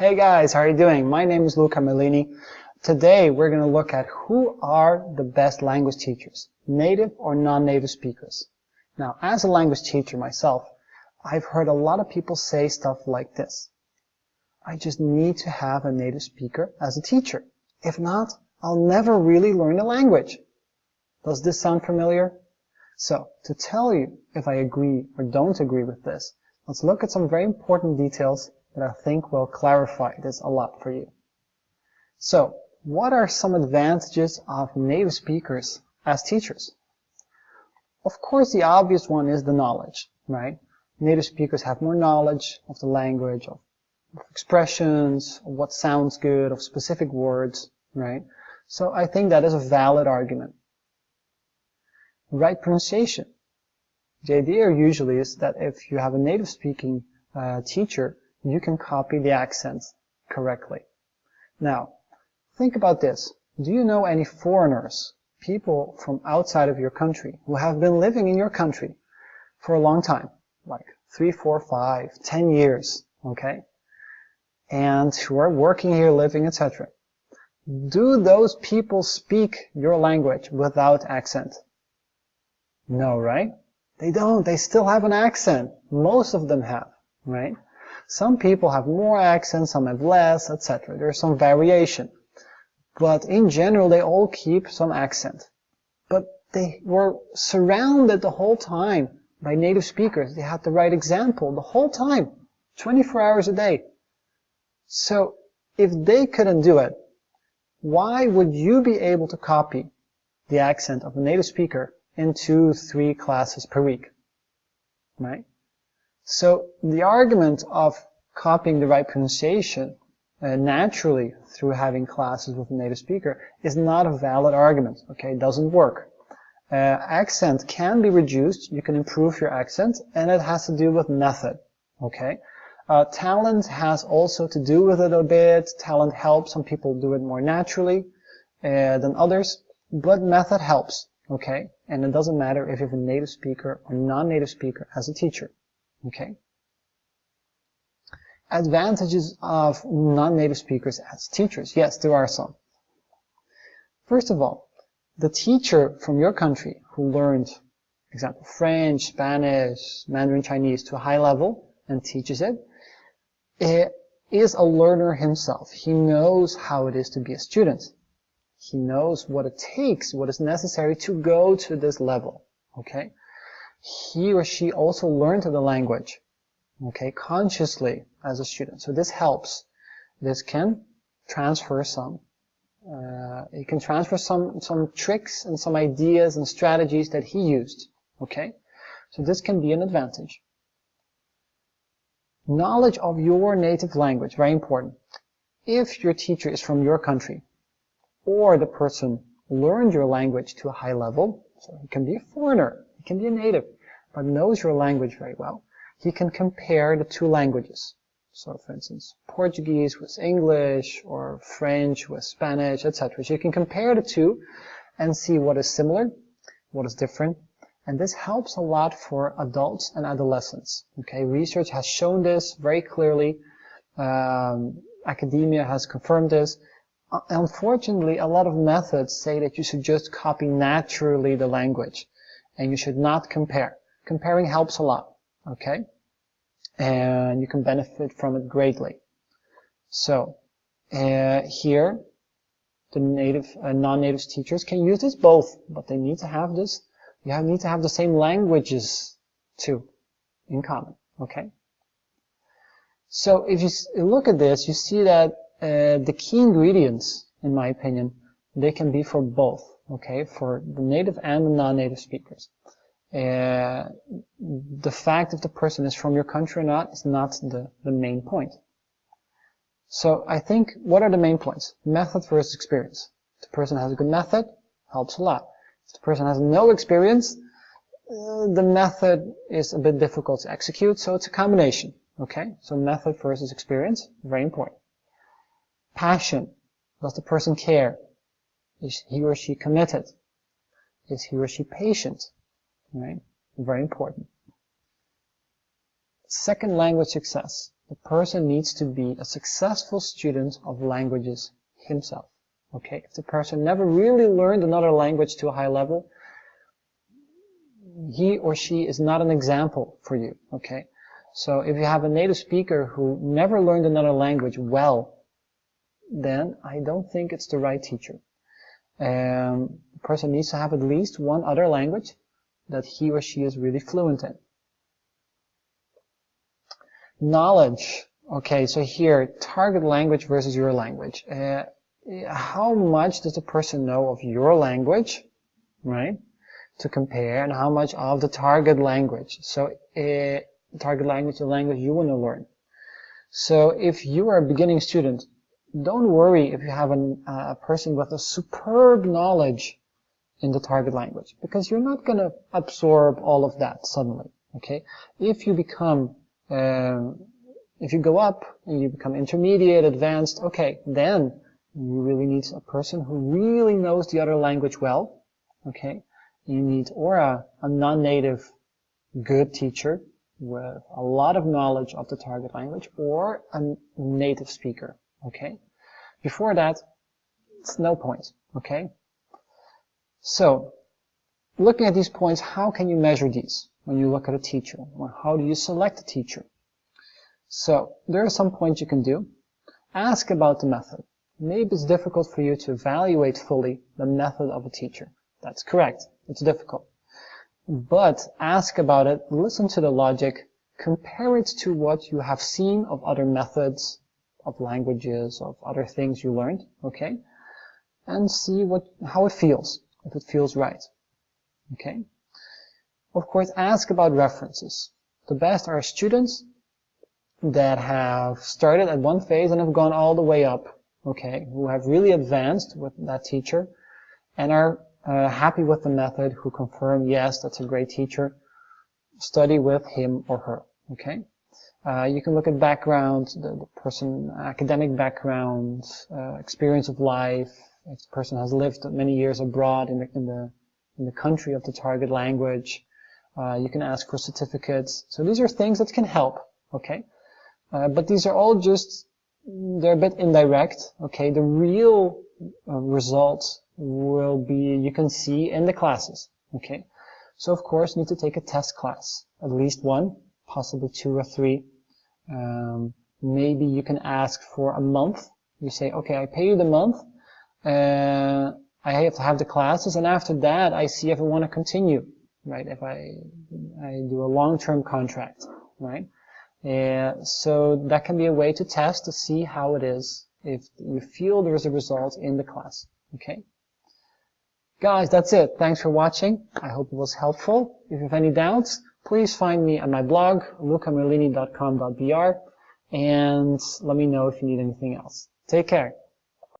Hey guys, how are you doing? My name is Luca Merlini. Today we're going to look at who are the best language teachers, native or non-native speakers. Now, as a language teacher myself, I've heard a lot of people say stuff like this. I just need to have a native speaker as a teacher. If not, I'll never really learn the language. Does this sound familiar? So, to tell you if I agree or don't agree with this, let's look at some very important details that I think will clarify this a lot for you. So, what are some advantages of native speakers as teachers? Of course, the obvious one is the knowledge, right? Native speakers have more knowledge of the language, of expressions, of what sounds good, of specific words, right? So I think that is a valid argument. Right pronunciation. The idea usually is that if you have a native speaking teacher, you can copy the accent correctly. Now, think about this. Do you know any foreigners, people from outside of your country, who have been living in your country for a long time, like 3, 4, 5, 10 years, okay? And who are working here, living, etc. Do those people speak your language without accent? No, right? They don't. They still have an accent. Most of them have, right? Some people have more accent, some have less, etc. There's some variation. But in general, they all keep some accent. But they were surrounded the whole time by native speakers. They had the right example the whole time, 24 hours a day. So if they couldn't do it, why would you be able to copy the accent of a native speaker in 2, 3 classes per week? Right? So the argument of copying the right pronunciation naturally through having classes with a native speaker is not a valid argument. Okay, it doesn't work. Accent can be reduced. You can improve your accent, and it has to do with method. Okay, talent has also to do with it a bit. Talent helps. Some people do it more naturally than others, but method helps. Okay, and it doesn't matter if you have a native speaker or non-native speaker as a teacher. Okay. Advantages of non-native speakers as teachers. Yes, there are some. First of all, the teacher from your country who learned, for example, French, Spanish, Mandarin Chinese to a high level and teaches it, is a learner himself. He knows how it is to be a student. He knows what it takes, what is necessary to go to this level. Okay? He or she also learned the language, okay, consciously as a student. So this helps. This can transfer some tricks and some ideas and strategies that he used. Okay? So this can be an advantage. Knowledge of your native language, very important. If your teacher is from your country, or the person learned your language to a high level, so he can be a foreigner, he can be a native, but knows your language very well, he can compare the two languages. So, for instance, Portuguese with English, or French with Spanish, etc. So you can compare the two and see what is similar, what is different, and this helps a lot for adults and adolescents. Okay, research has shown this very clearly. Academia has confirmed this. Unfortunately, a lot of methods say that you should just copy naturally the language, and you should not compare. Comparing helps a lot, okay? And you can benefit from it greatly. So, here, the native and non-native teachers can use this both, but they need to have this. You need to have the same languages, too, in common, okay? So, if you look at this, you see that the key ingredients, in my opinion, they can be for both, okay, for the native and the non-native speakers. The fact if the person is from your country or not is not the main point. So I think, what are the main points? Method versus experience. If the person has a good method, helps a lot. If the person has no experience, the method is a bit difficult to execute, so it's a combination, okay? So method versus experience, very important. Passion. Does the person care? Is he or she committed? Is he or she patient? Right? Very important. Second, language success. The person needs to be a successful student of languages himself. Okay, if the person never really learned another language to a high level, he or she is not an example for you. Okay, so if you have a native speaker who never learned another language well, then I don't think it's the right teacher. The person needs to have at least one other language that he or she is really fluent in. Knowledge. Okay, so here, target language versus your language. How much does the person know of your language, right, to compare, and how much of the target language? So, target language, the language you want to learn. So, if you are a beginning student, don't worry if you have a person with a superb knowledge in the target language, because you're not going to absorb all of that suddenly, okay? If you become, if you go up and you become intermediate, advanced, okay, then you really need a person who really knows the other language well, okay? You need or a non-native good teacher with a lot of knowledge of the target language, or a native speaker, okay? Before that, it's no point, okay? So, looking at these points, how can you measure these when you look at a teacher? Or how do you select a teacher? So, there are some points you can do. Ask about the method. Maybe it's difficult for you to evaluate fully the method of a teacher. That's correct. It's difficult. But ask about it, listen to the logic, compare it to what you have seen of other methods, of languages, of other things you learned, okay? And see how it feels, if it feels right, okay? Of course, ask about references. The best are students that have started at one phase and have gone all the way up, okay? Who have really advanced with that teacher and are happy with the method, who confirm, yes, that's a great teacher. Study with him or her, okay? You can look at background, the person, academic background, experience of life. If the person has lived many years abroad in the country of the target language, you can ask for certificates. So these are things that can help, okay? But these are all just, they're a bit indirect, okay? The real results will be, you can see in the classes, okay? So of course, you need to take a test class, at least one, possibly 2 or 3. Maybe you can ask for a month. You say, okay, I pay you the month, I have to have the classes, and after that, I see if I want to continue, right? If I do a long-term contract, right? So that can be a way to test to see how it is, if you feel there's a result in the class, okay? Guys, that's it. Thanks for watching. I hope it was helpful. If you have any doubts, please find me on my blog, lucamerlini.com.br, and let me know if you need anything else. Take care.